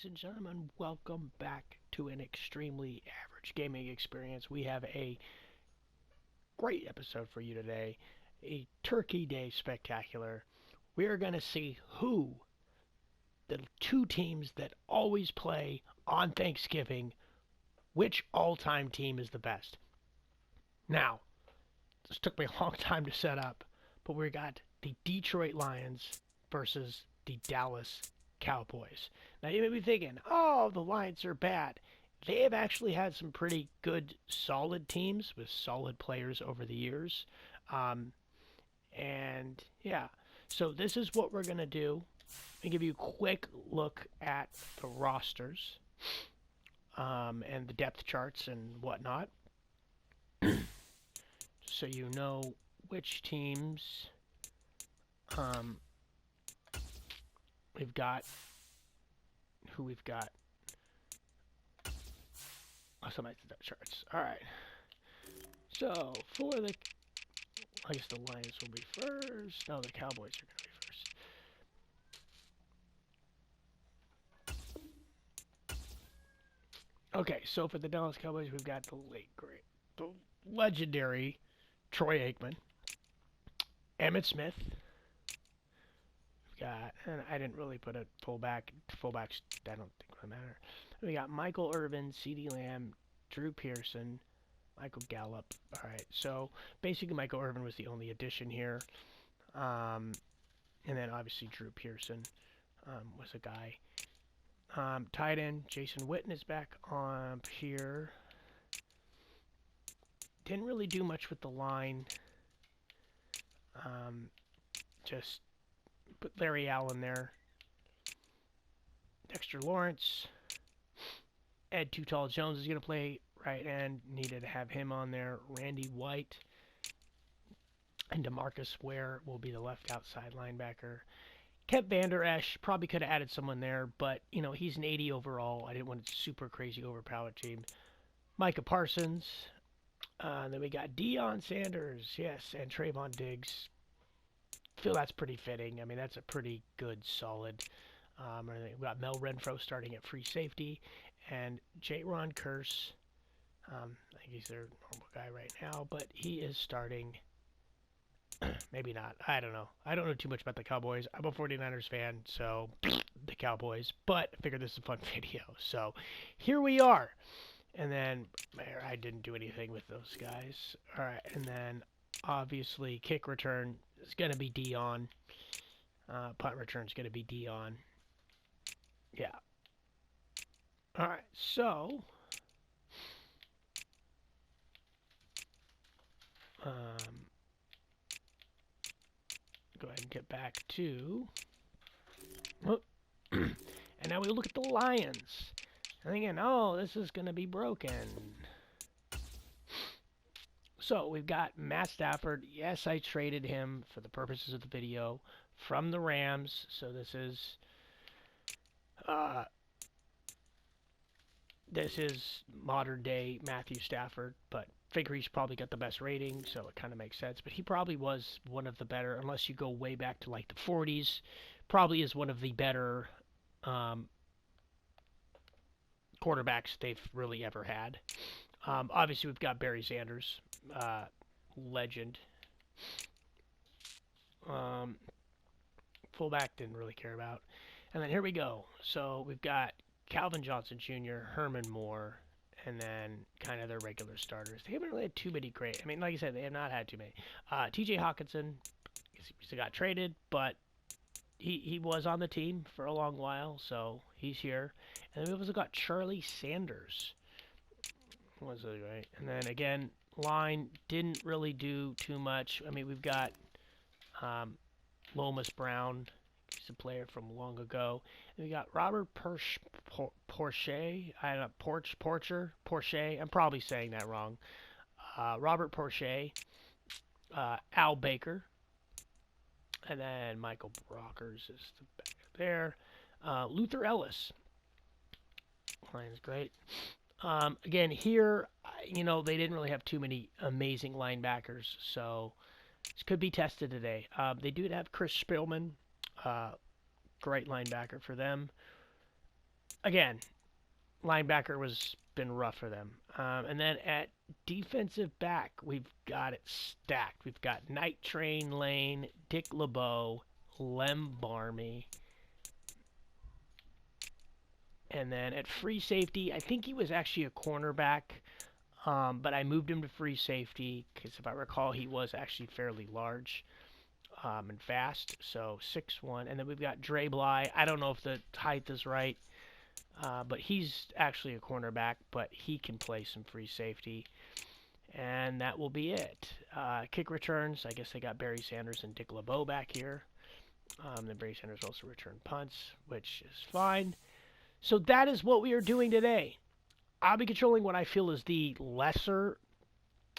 ladies and gentlemen. Welcome back to an extremely average gaming experience. We have a great episode for you today, a Turkey Day spectacular. We are going to see who the two teams that always play on Thanksgiving, which all-time team is the best. Now, this took me a long time to set up, but we got the Detroit Lions versus the Dallas Cowboys. Now you may be thinking, oh, the Lions are bad. They have actually had some pretty good, solid teams with solid players over the years. Um, and yeah, so this is what we're going to do. I'm give you a quick look at the rosters and the depth charts and whatnot. So you know which teams um, we've got, who we've got. Oh, somebody's the depth charts. All right. So for the, I guess the Lions will be first. No, the Cowboys are going to be first. Okay, so for the Dallas Cowboys, we've got the legendary Troy Aikman, Emmitt Smith. We've got, and I didn't really put a fullback. Fullbacks, I don't think really matter. We got Michael Irvin, CeeDee Lamb, Drew Pearson, Michael Gallup. All right, so basically Michael Irvin was the only addition here. And then obviously Drew Pearson was a guy. Tight end, Jason Witten is back on here. Didn't really do much with the line. Just put Larry Allen there. Dexter Lawrence. Ed Too Tall Jones is going to play right end. Needed to have him on there. Randy White and DeMarcus Ware will be the left outside linebacker. Kep Vander Esch, probably could have added someone there, but, you know, he's an 80 overall. I didn't want a super crazy overpowered team. Micah Parsons. Then we got Deion Sanders, yes, and Trayvon Diggs. Feel that's pretty fitting. I mean, that's a pretty good, solid. We got Mel Renfro starting at free safety, and Ron Curse. I think he's their normal guy right now, but he is starting. Maybe not. I don't know. I don't know too much about the Cowboys. I'm a 49ers fan, so the Cowboys. But I figured this is a fun video. So here we are. And then I didn't do anything with those guys. All right. And then obviously kick return is going to be Deion. Punt return is going to be Deion. Yeah. All right. So go ahead and get back to, and now we look at the Lions. And again, oh, this is going to be broken. So we've got Matt Stafford. Yes, I traded him for the purposes of the video from the Rams. So this is modern day Matthew Stafford, but figure he's probably got the best rating, so it kind of makes sense. But he probably was one of the better, unless you go way back to like the 40s, probably is one of the better quarterbacks they've really ever had. Obviously, we've got Barry Sanders, legend. Fullback didn't really care about. And then here we go. So we've got Calvin Johnson Jr., Herman Moore, and then kind of their regular starters. They haven't really had too many great. I mean, like I said, they have not had too many. T.J. Hawkinson, he got traded, but he was on the team for a long while, so he's here. And then we've also got Charlie Sanders. Was it right? And then again, line didn't really do too much. I mean, we've got Lomas Brown. He's a player from long ago. And we got Robert Porsche. I don't know, Porsche. I'm probably saying that wrong. Robert Porsche. Al Baker. And then Michael Brockers is the back there. Luther Ellis. Line's great. Again, here, you know, they didn't really have too many amazing linebackers, so this could be tested today. They do have Chris Spielman, great linebacker for them. again, linebacker was been rough for them. And then at defensive back, we've got it stacked. We've got Night Train Lane, Dick LeBeau, Lem Barmy. And then at free safety, I think he was actually a cornerback, but I moved him to free safety because if I recall, he was actually fairly large and fast. So 6'1". And then we've got Dre Bly. I don't know if the height is right. But he's actually a cornerback, but he can play some free safety. And that will be it. Kick returns, I guess they got Barry Sanders and Dick LeBeau back here. Then Barry Sanders also returned punts, which is fine. So that is what we are doing today. I'll be controlling what I feel is the lesser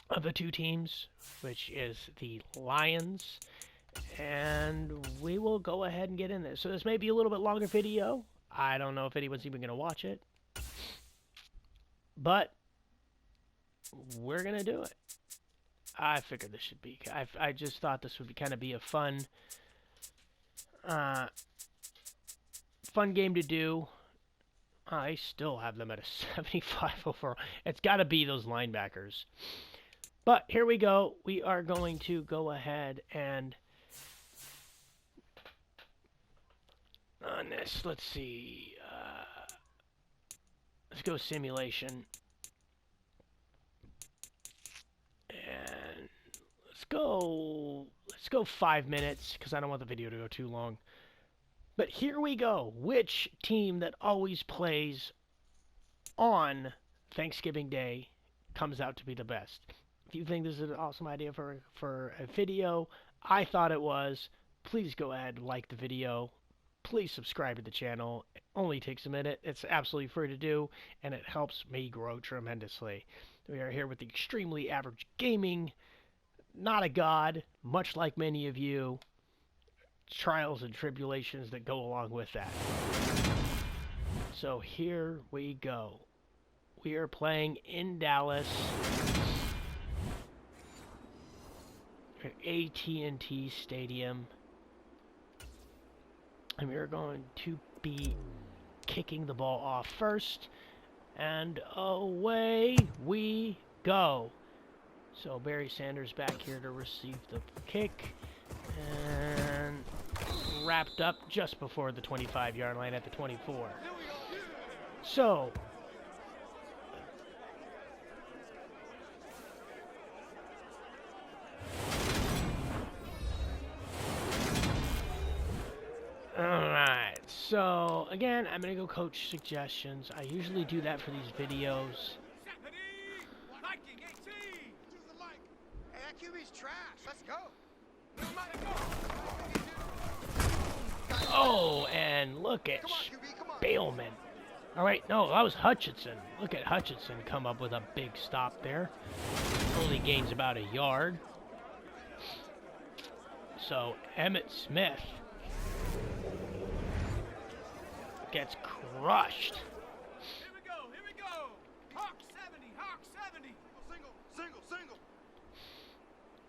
of the two teams, which is the Lions. And we will go ahead and get in there. So this may be a little bit longer video. I don't know if anyone's even going to watch it. But we're going to do it. I figured this should be... I just thought this would kind of be a fun game to do. I still have them at a 75 overall. It's got to be those linebackers. But here we go. We are going to go ahead and... on this, let's see. Let's go simulation. And let's go 5 minutes, because I don't want the video to go too long. But here we go. Which team that always plays on Thanksgiving Day comes out to be the best? If you think this is an awesome idea for a video, I thought it was. Please go ahead and like the video. Please subscribe to the channel. It only takes a minute. It's absolutely free to do, and it helps me grow tremendously. We are here with the Extremely Average Gaming. Not a god, much like many of you. Trials and tribulations that go along with that. So here we go. We are playing in Dallas at AT&T Stadium. And we are going to be kicking the ball off first. And away we go. So Barry Sanders back here to receive the kick. And wrapped up just before the 25-yard line at the 24. So... Alright, so again, I'm going to go coach suggestions. I usually do that for these videos. Oh, and look at Bailman. Alright, no, that was Hutchinson. Look at Hutchinson come up with a big stop there. Only gains about a yard. So, Emmitt Smith gets crushed. Here we go. Hawk 70. Single.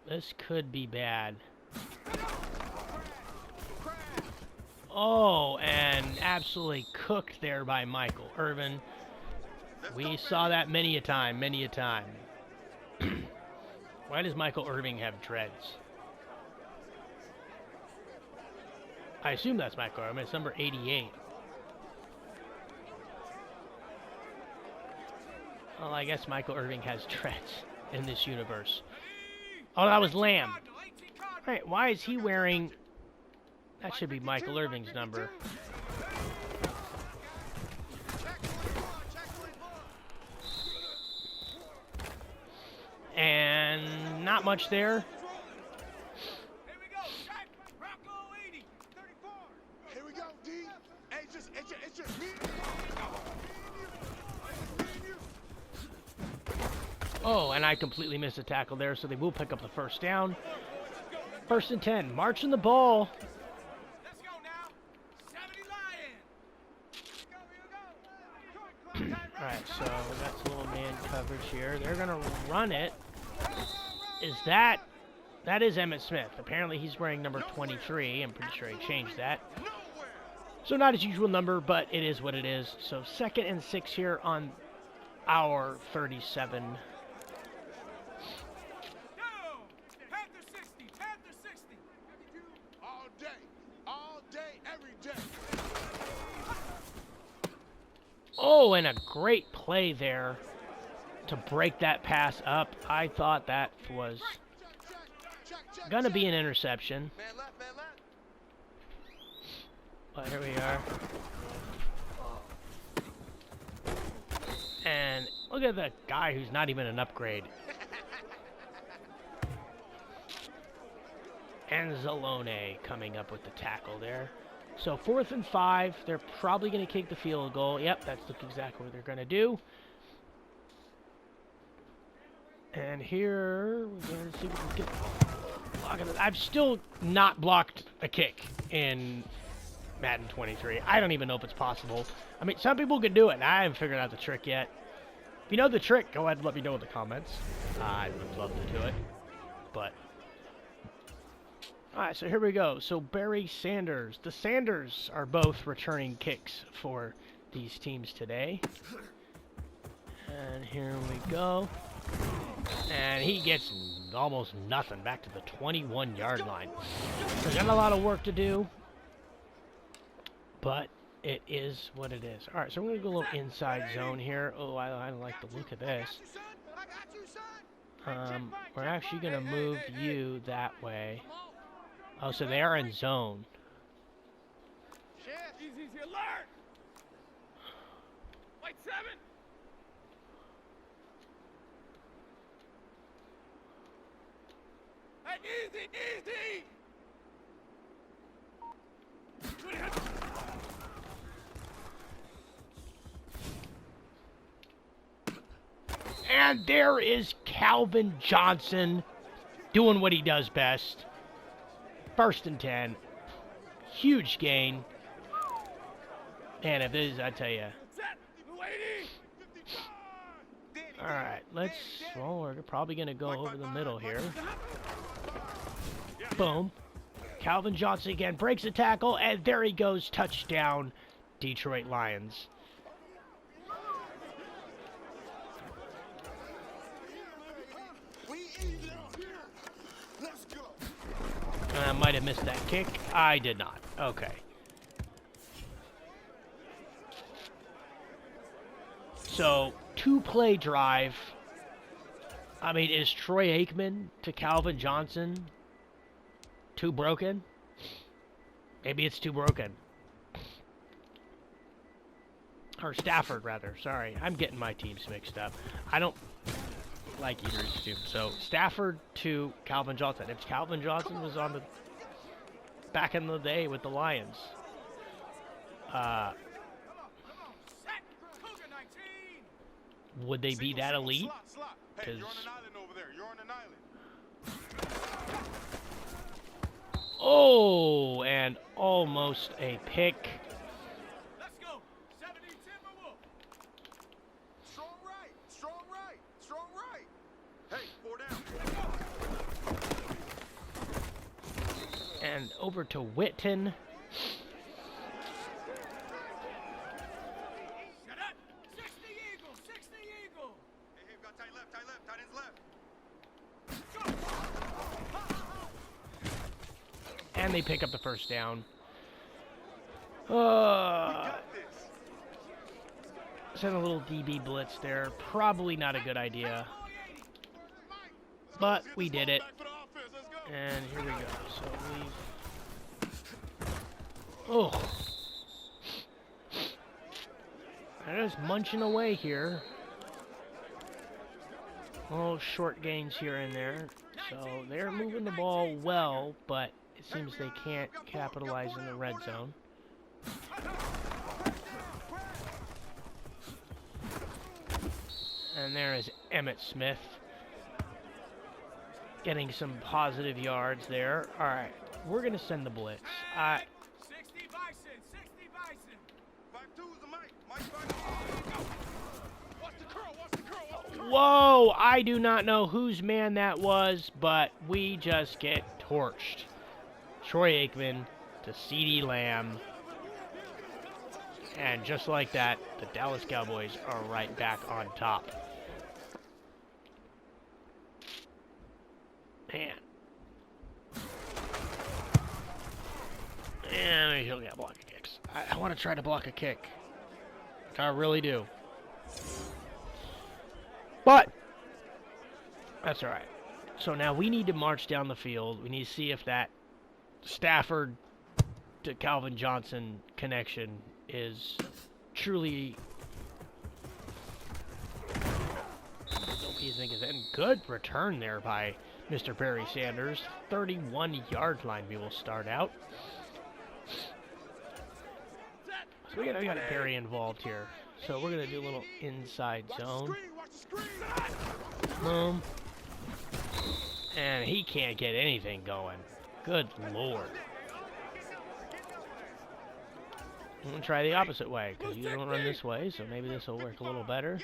This could be bad. Oh, and absolutely cooked there by Michael Irvin. We saw that many a time. Why does Michael Irvin have dreads? I assume that's Michael Irvin. It's number 88. Well, I guess Michael Irvin has dreads in this universe. Oh, that was Lamb. Alright, why is he wearing... That should be Michael Irvin's number. And not much there. Here we go, D. It's just Oh, and I completely missed a tackle there, so they will pick up the first down. 1st and 10. Marching the ball. Let's go now. 70 Lions. Alright, so that's a little man coverage here. They're going to run it. Is that... That is Emmitt Smith. Apparently he's wearing number 23. I'm pretty sure he changed that. So not his usual number, but it is what it is. So 2nd and 6 here on our 37. Go! Panther 60, Panther 60. All day, every day. Oh, and a great play there to break that pass up. I thought that was going to be an interception. Man left, man left. But here we are. And look at the guy who's not even an upgrade. And Zalone coming up with the tackle there. So 4th and 5. They're probably going to kick the field goal. Yep, that's exactly what they're going to do. And here, we're going to see if we can get... I've still not blocked a kick in Madden 23. I don't even know if it's possible. I mean, some people can do it, and I haven't figured out the trick yet. If you know the trick, go ahead and let me know in the comments. I would love to do it. But... Alright, so here we go. So Barry Sanders. The Sanders are both returning kicks for these teams today. And here we go. And he gets almost nothing back to the 21-yard line. So got a lot of work to do. But it is what it is. Alright, so we're going to go a little inside zone here. Oh, I don't like the look of this. We're actually going to move you that way. Oh, so they are in zone. Easy, alert! White 7. Hey, easy! And there is Calvin Johnson doing what he does best. 1st and 10. Huge gain. And if this is, I tell you. Alright, well, we're probably going to go over the middle here. Boom. Calvin Johnson again breaks a tackle, and there he goes. Touchdown, Detroit Lions. And I might have missed that kick. I did not. Okay. So, 2-play drive. I mean, is Troy Aikman to Calvin Johnson too broken? Maybe it's too broken. Or Stafford, rather. Sorry, I'm getting my teams mixed up. I don't like either of these two. So, Stafford to Calvin Johnson. If Calvin Johnson was on the back in the day with the Lions, would they be that elite? Hey, you're on an island over there. You're on an island. Oh, and almost a pick. Let's go. 70 Timberwolf. Strong right. Strong right. Strong right. Hey, 4 down. And over to Witten. Shut up. 60 Eagle. 60 Eagle. Hey, we've got tight left. Tight ends left. And they pick up the 1st down. Send a little DB blitz there. Probably not a good idea. But we did it. And here we go. So oh. They're just munching away here. Oh, short gains here and there. So they're moving the ball well, but it seems they can't capitalize in the red zone. And there is Emmitt Smith getting some positive yards there. All right, we're going to send the blitz. 60 Bison. 60 Bison. 5-2 is the mic. Watch the curl. Watch the curl. Whoa, I do not know whose man that was, but we just get torched. Troy Aikman to CeeDee Lamb. And just like that, the Dallas Cowboys are right back on top. Man. And he'll get block kicks. I want to try to block a kick. I really do. But that's all right. So now we need to march down the field. We need to see if that Stafford to Calvin Johnson connection is truly and good return there by Mr. Barry Sanders. 31-yard line we will start out. So we got Barry involved here. So we're going to do a little inside zone. Boom. And he can't get anything going. Good Lord. I'm going to try the opposite way, because you don't run this way, so maybe this will work a little better.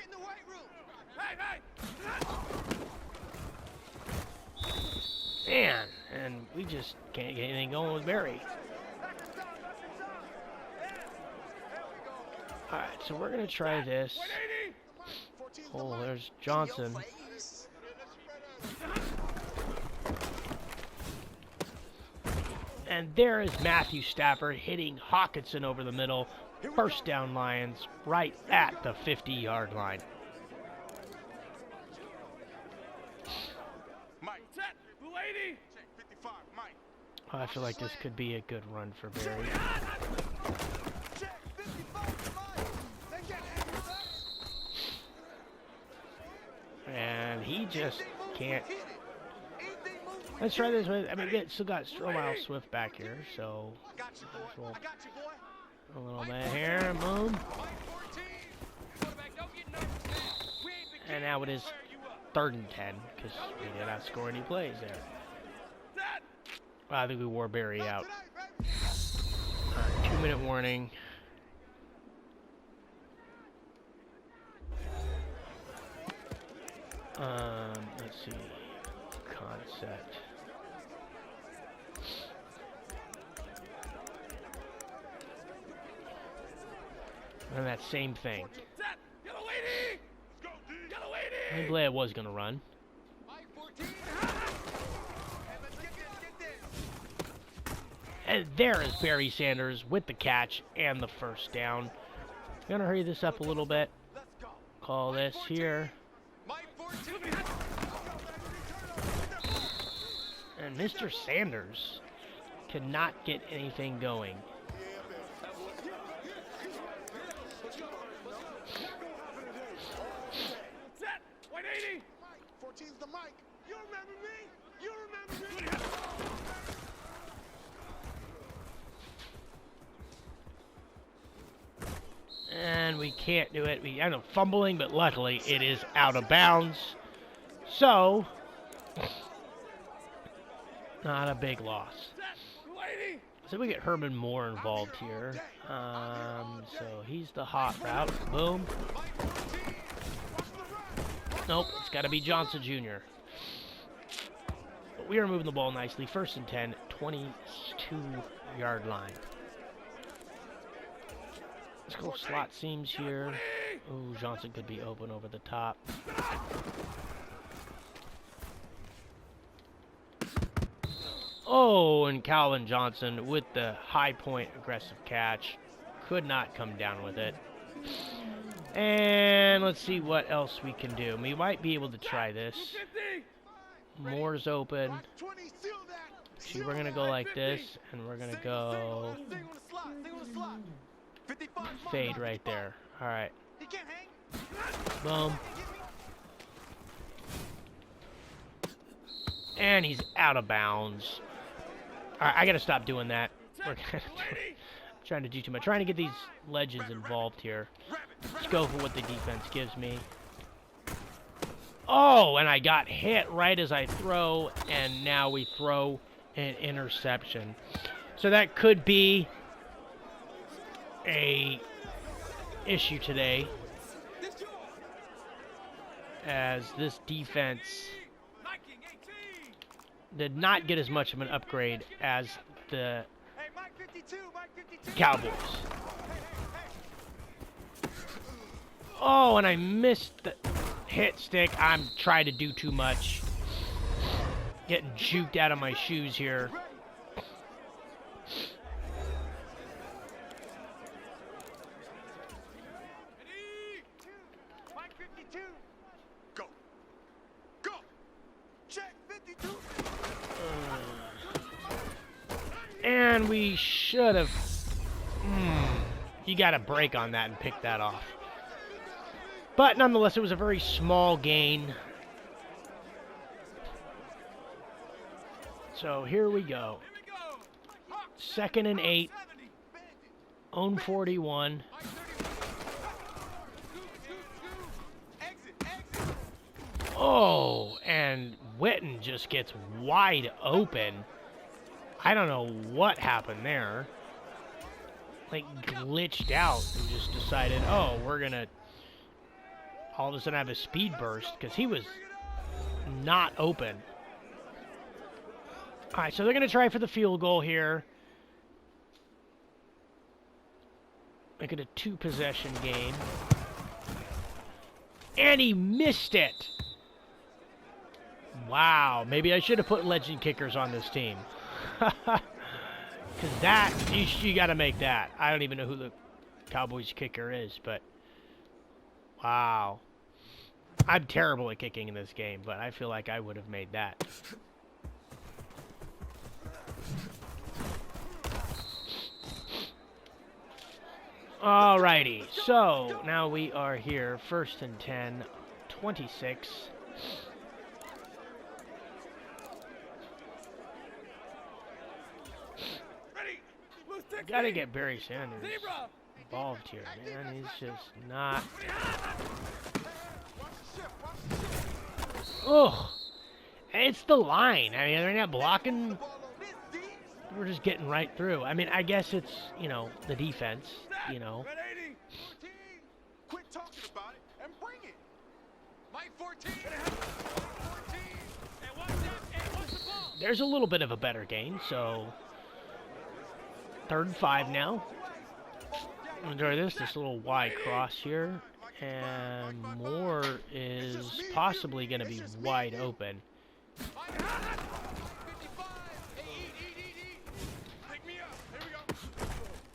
Man, and we just can't get anything going with Barry. Alright, so we're going to try this. Oh, there's Johnson. And there is Matthew Stafford hitting Hawkinson over the middle. First down, Lions, right at the 50-yard line. Oh, I feel like this could be a good run for Barry. And he just can't. Let's try this with. I mean, we still got Stromile Swift back here, so a little bit here, boom. And now it is 3rd and 10 because we did not score any plays there. Well, I think we wore Barry out. 2-minute warning. Let's see. Concept. And that same thing. I believe I was gonna run. And there is Barry Sanders with the catch and the first down. I'm gonna hurry this up a little bit. Call this here. And Mr. Sanders cannot get anything going. And we can't do it. We end up fumbling, but luckily it is out of bounds. So, not a big loss. So we get Herman Moore involved here. So he's the hot route. Boom. Nope, it's got to be Johnson Jr. But we are moving the ball nicely. 1st and 10, 22-yard line. Let's go slot seams here. Ooh, Johnson could be open over the top. Oh, and Calvin Johnson with the high point aggressive catch. Could not come down with it. And let's see what else we can do. We might be able to try this. Moore's open. See, we're going to go like this, and we're going to go fade right there. All right. Boom. And he's out of bounds. All right, I got to stop doing that. We're trying to do too much. Trying to get these legends involved here. Let's go for what the defense gives me. Oh, and I got hit right as I throw, and now we throw an interception. So that could be a issue today, as this defense did not get as much of an upgrade as the Cowboys. Oh, and I missed the hit stick. I'm trying to do too much. Getting juked out of my shoes here. Mike 52. Go. Go. Check 52. And we should have... you got to break on that and pick that off. But nonetheless, it was a very small gain. So here we go. 2nd and 8. Own 41. Oh, and Witten just gets wide open. I don't know what happened there. Like, glitched out and just decided, oh, we're going to all of a sudden have a speed burst because he was not open. All right, so they're going to try for the field goal here. Make it a 2-possession game. And he missed it. Wow, maybe I should have put legend kickers on this team. Because that, you got to make that. I don't even know who the Cowboys kicker is, but wow. I'm terrible at kicking in this game, but I feel like I would have made that. Alrighty, so now we are here, 1st and 10, 26. Gotta get Barry Sanders involved here, man. He's just not. Oh, it's the line. I mean, they're not blocking. We're just getting right through. I mean, I guess it's, you know, the defense, you know. Quit talking about it and bring it. Mike 14. There's a little bit of a better gain, so 3rd and 5 now. Enjoy this little Y cross here, and Moore is possibly going to be wide open.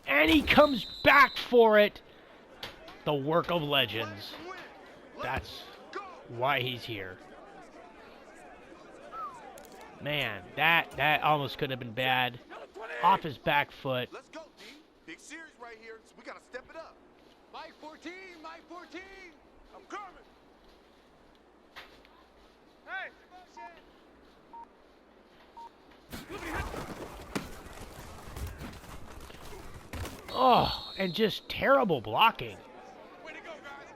And he comes back for it. The work of legends. That's why he's here. Man, that almost could have been bad. Off his back foot. Let's go, D. Big series right here, so we gotta step it up. Mike 14, Mike 14. I'm coming. Hey. Oh, and just terrible blocking. Way to go, guys.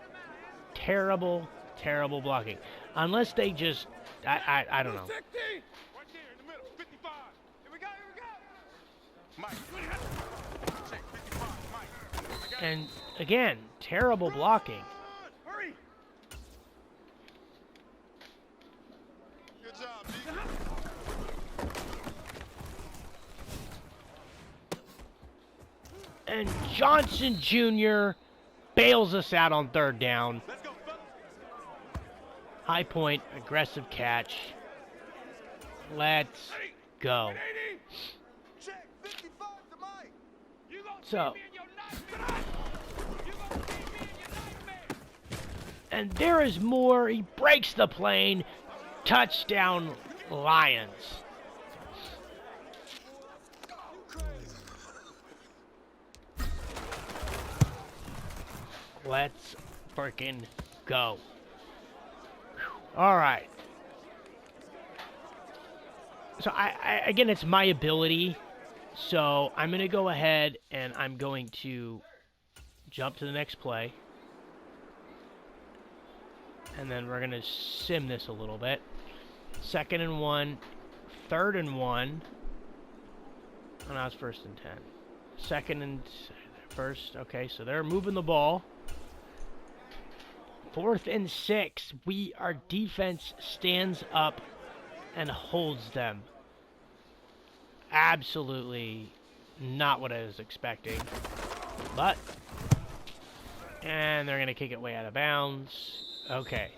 Terrible, terrible blocking. Unless they just, I don't know. Right there in the middle, 55. Here we go, Mike. Check 55, Mike. And again, terrible blocking. Hurry. Good job, D. And Johnson Jr. bails us out on 3rd down. Let's go, fellas. High point, aggressive catch. Let's go. Check 55 to Mike. You gonna So, see me in your nightmare. You gonna see me in your nightmare. and there is more. He breaks the plane. Touchdown, Lions. Let's freaking go. All right. So again, it's my ability. So I'm going to go ahead and I'm going to jump to the next play. And then we're going to sim this a little bit. 2nd and 1, 3rd and 1. Oh, now it's 1st and 10. 2nd and 1st. Okay, so they're moving the ball. 4th and 6. Our defense stands up and holds them. Absolutely not what I was expecting. But And they're going to kick it way out of bounds. Okay.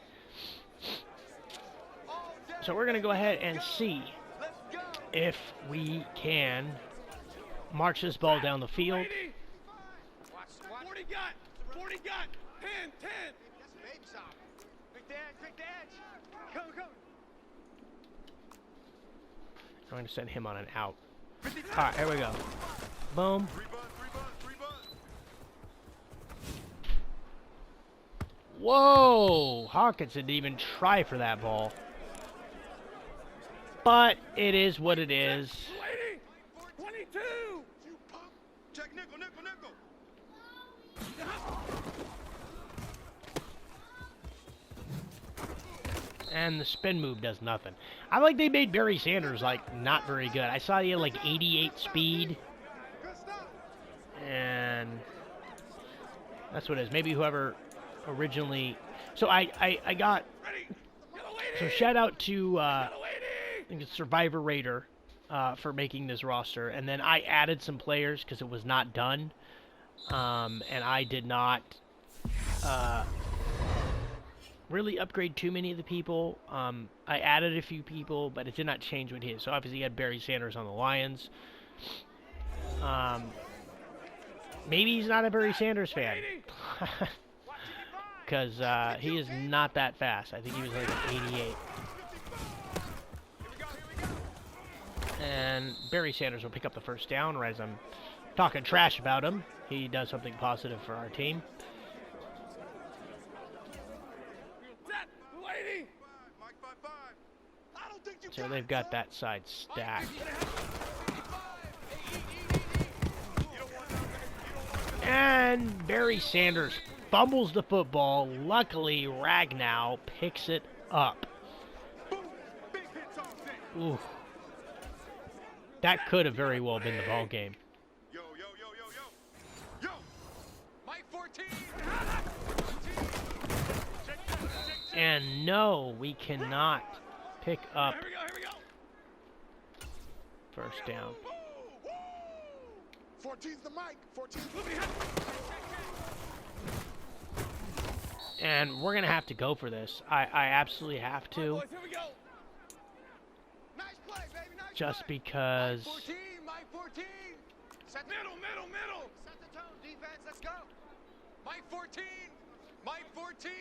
So we're going to go ahead and see if we can march this ball down the field. 40 got. 40 got. 10, 10. Quick dash. Go, go. I'm going to send him on an out. All right, here we go. Boom. Whoa! Hawkins didn't even try for that ball. But it is what it is. 22. Check nickel, nickel, nickel. And the spin move does nothing. I like they made Barry Sanders, like, not very good. I saw he had, like, 88 speed. And that's what it is. Maybe whoever originally... So I got... So shout out to, I think it's Survivor Raider, for making this roster. And then I added some players because it was not done. And I did not... really upgrade too many of the people. I added a few people, but it did not change what he is. So obviously he had Barry Sanders on the Lions. Maybe he's not a Barry Sanders fan. Because he is not that fast. I think he was like an 88. And Barry Sanders will pick up the first down, right as I'm talking trash about him. He does something positive for our team. So they've got that side stacked. And Barry Sanders fumbles the football. Luckily, Ragnow picks it up. Ooh. That could have very well been the ball game. Yo, yo, yo, yo, yo. Yo. Mike 14. And no, we cannot pick up first down. 14's the mic. 14's And we're going to have to go for this. I absolutely have to. Just because... Mike 14. Set middle. Set the tone, defense. Let's go. Mike 14. Mike 14.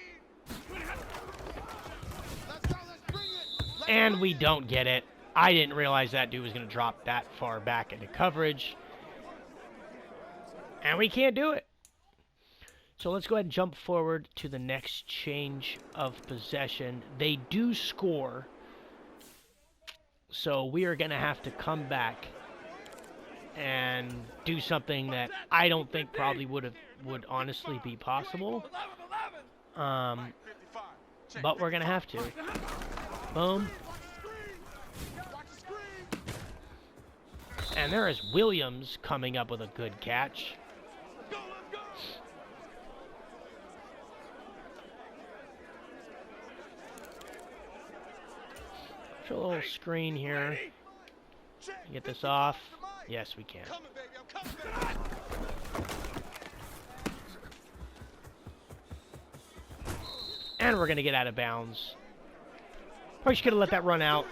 Let's go. Let's bring it. And we don't get it. I didn't realize that dude was going to drop that far back into coverage. And we can't do it. So let's go ahead and jump forward to the next change of possession. They do score. So we are going to have to come back and do something that I don't think probably would honestly be possible. But we're going to have to. Boom. And there is Williams coming up with a good catch. A little screen here. Get this off. Yes, we can. And we're going to get out of bounds. Probably should have let that run out.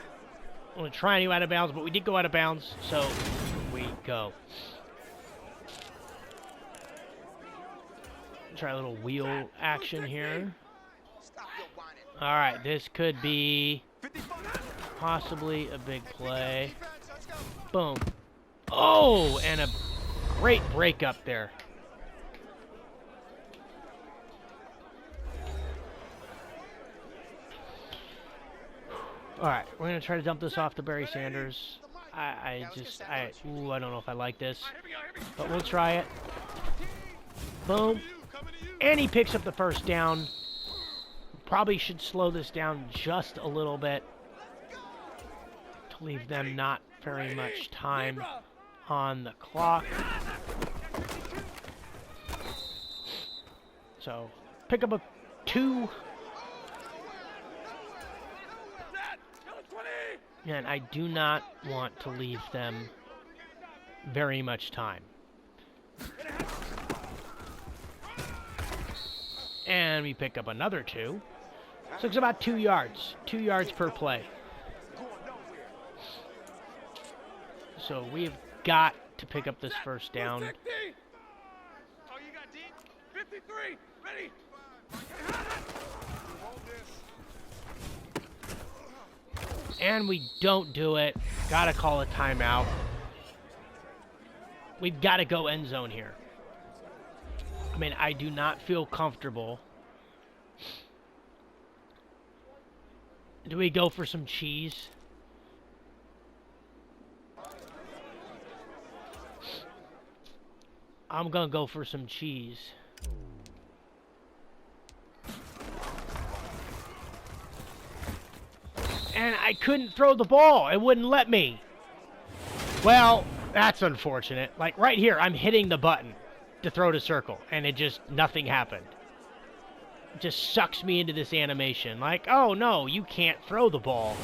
I'm going to try and go out of bounds, but we did go out of bounds, so we go. Try a little wheel action here. Alright, this could be possibly a big play. Boom. Oh, and a great break up there. Alright, we're going to try to dump this off to Barry Sanders. I don't know if I like this, but we'll try it. Boom. And he picks up the first down. Probably should slow this down just a little bit to leave them not very much time on the clock. So, pick up a 2. And I do not want to leave them very much time. And we pick up another 2. So it's about 2 yards. 2 yards per play. So we've got to pick up this first down. Oh, you got D? 53, ready? And we don't do it. Gotta call a timeout. We've got to go end zone here. I mean, I do not feel comfortable. Do we go for some cheese? I'm gonna go for some cheese. And I couldn't throw the ball. It wouldn't let me. Well, that's unfortunate. Like right here, I'm hitting the button to throw to circle, and it just, nothing happened. It just sucks me into this animation. Like, oh no, you can't throw the ball.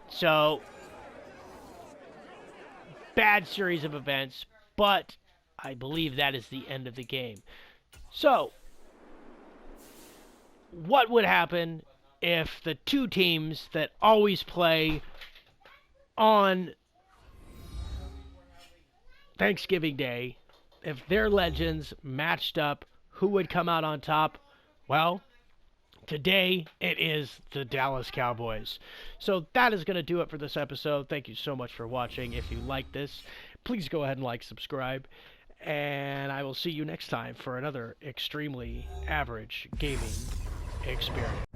So, bad series of events, but I believe that is the end of the game. So, what would happen if the 2 teams that always play on Thanksgiving Day, if their legends matched up, who would come out on top? Well, today it is the Dallas Cowboys. So that is going to do it for this episode. Thank you so much for watching. If you like this, please go ahead and like, subscribe, and I will see you next time for another extremely average gaming experience.